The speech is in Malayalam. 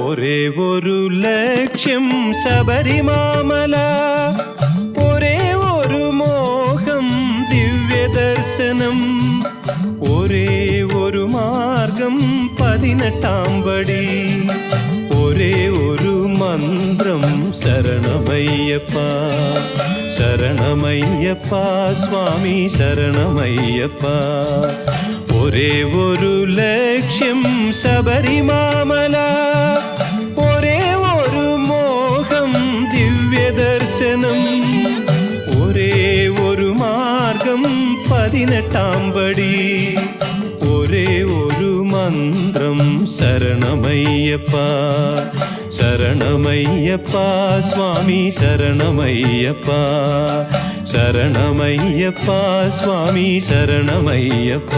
ഒരേ ഒരു ലക്ഷ്യം ശബരിമാമല, ഒരേ ഒരു മോഹം ദിവ്യദർശനം, ഒരേ ഒരു മാർഗം 18-ാം പടി, ഒരേ ഒരു മന്ത്രം ശരണമയ്യപ്പ ശരണമയ്യപ്പ സ്വാമി ശരണമയ്യപ്പ. ഒരേ ഒരു ലക്ഷ്യം ശബരിമാമല, ഒരേ ഒരു മോഹം ദിവ്യദർശനം, ഒരേ ഒരു മാർഗം 18-ാം പടി, ഒരേ ഒരു മന്ത്രം ശരണമയ്യപ്പ ശരണമയ്യപ്പ സ്വാമി ശരണമയ്യപ്പ ശരണമയ്യപ്പ സ്വാമി ശരണമയ്യപ്പ.